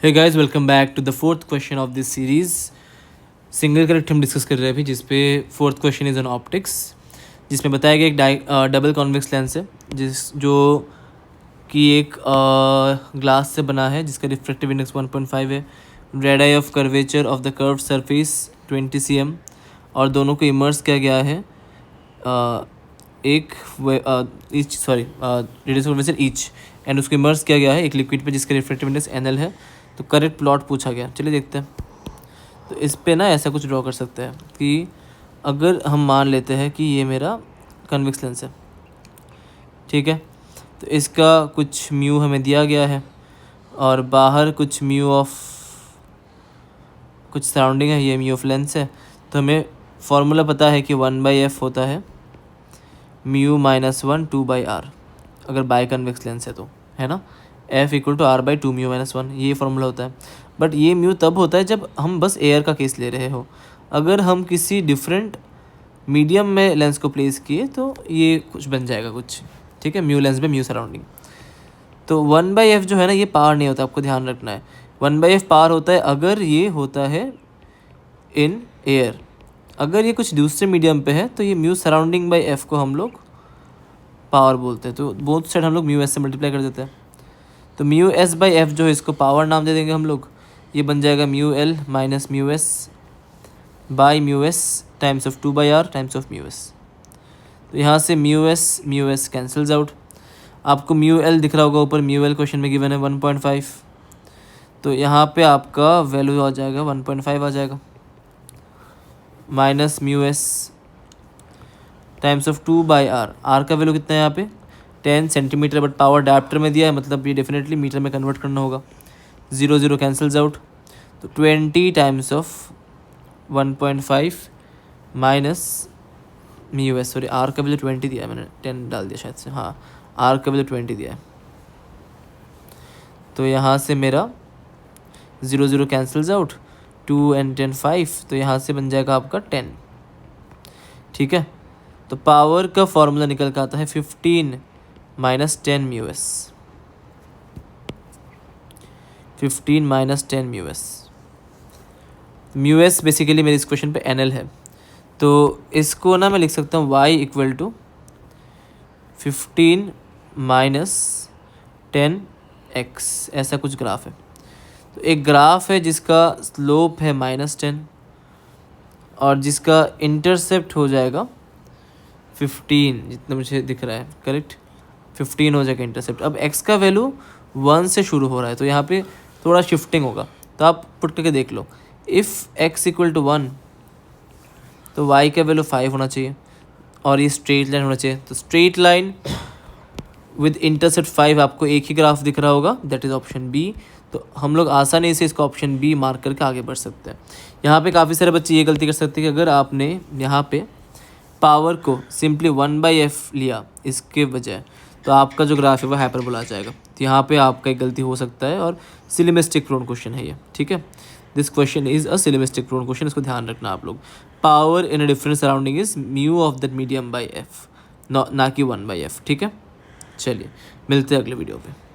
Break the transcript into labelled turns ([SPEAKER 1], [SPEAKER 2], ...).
[SPEAKER 1] Hey guys, welcome back to the fourth question of this series. Single correct हम discuss कर रहे हैं अभी, जिसपे fourth question is on optics, जिसमें बताया गया एक डबल कॉन्वेक्स लेंस है जो कि एक ग्लास से बना है, जिसका रिफ्रैक्टिव इंडेक्स 1.5 है, red I of curvature of the curve surface 20 cm, और दोनों को इमर्स किया गया है रेडियस कर्वेचर ईच, एंड उसको इमर्स किया गया है एक लिक्विड पे जिसका रिफ्रैक्टिव इंडेक्स NL है। तो करेक्ट प्लॉट पूछा गया, चलिए देखते हैं। तो इस पे ना ऐसा कुछ ड्रॉ कर सकते हैं कि अगर हम मान लेते हैं कि ये मेरा कन्वेक्स लेंस है, ठीक है, तो इसका कुछ म्यू हमें दिया गया है और बाहर कुछ म्यू ऑफ कुछ सराउंडिंग है, ये म्यू ऑफ लेंस है। तो हमें फॉर्मूला पता है कि 1/f होता है म्यू -1 2/r, अगर बाय कन्वेक्स लेंस है तो, है ना, f = r/2 म्यू -1, ये फॉर्मूला होता है। बट ये म्यू तब होता है जब हम बस एयर का केस ले रहे हो। अगर हम किसी डिफरेंट मीडियम में लेंस को प्लेस किए तो ये कुछ बन जाएगा कुछ, ठीक है, म्यू लेंस में म्यू सराउंडिंग। तो 1/f जो है ना, ये पावर नहीं होता, आपको ध्यान रखना है। 1/f पावर होता है अगर ये होता है इन एयर। अगर ये कुछ दूसरे मीडियम पे है तो ये म्यू सराउंडिंग बाई f को हम लोग पावर बोलते हैं। तो बोथ साइड हम लोग म्यू s से मल्टीप्लाई कर देते हैं। तो म्यू s/f जो है, इसको पावर नाम दे देंगे हम लोग। ये बन जाएगा mu l minus mu s by mu s times of 2/r times of mu s। तो यहाँ से म्यू s कैंसल्स आउट। आपको म्यू l दिख रहा होगा ऊपर, म्यू l क्वेश्चन में गिवन है 1.5, तो यहाँ पे आपका वैल्यू आ जाएगा 1.5 आ जाएगा, minus mu s times of 2/r। r का वैल्यू कितना है यहाँ पे 10 सेंटीमीटर, बट पावर डायप्टर में दिया है, मतलब ये डेफिनेटली मीटर में कन्वर्ट करना होगा। 0 कैंसल्स आउट, तो 20 times of 1.5 minus mu s, sorry r का वैल्यू 20 दिया है, मैंने 10 डाल दिया शायद से, हाँ r का वैल्यू 20 दिया है। तो यहाँ से मेरा 0 कैंसल्स आउट, 2 and 10 5, तो यहाँ से बन जाएगा आपका 10, ठीक है। तो पावर का फॉर्मूला निकल कर आता है 15 - 10 mu s, 15 - 10 mu s। Mu s basically मेरे इस क्वेश्चन पे NL है, तो इसको ना मैं लिख सकता हूँ y = 15 - 10x, ऐसा कुछ ग्राफ है। तो एक ग्राफ है जिसका स्लोप है -10 और जिसका इंटरसेप्ट हो जाएगा 15, जितना मुझे दिख रहा है, करेक्ट 15 हो जाएगा इंटरसेप्ट। अब x का वैल्यू 1 से शुरू हो रहा है, तो यहाँ पे थोड़ा शिफ्टिंग होगा, तो आप पुट करके देख लो। इफ़ x = 1 तो y का वैल्यू 5 होना चाहिए और ये स्ट्रेट लाइन होना चाहिए। तो स्ट्रेट लाइन विद इंटरसेप्ट 5 आपको एक ही ग्राफ दिख रहा होगा, दैट इज़ ऑप्शन बी। तो हम लोग आसानी से इसको ऑप्शन बी मार्क करके आगे बढ़ सकते हैं। यहाँ पे काफ़ी सारे बच्चे ये गलती कर सकते हैं कि अगर आपने यहाँ पे पावर को सिंपली 1/f लिया इसके बजाय, तो आपका जो ग्राफ है वो हाइपरबोला आ जाएगा। तो यहाँ पे आपका एक गलती हो सकता है, और सिलेमिस्टिक प्रोन क्वेश्चन है ये, ठीक है। This question is a silly mistake prone question, इसको ध्यान रखना आप लोग। Power in a different surrounding is mu of that medium by f, ना कि 1/f, ठीक है। चलिए मिलते हैं अगले वीडियो पे।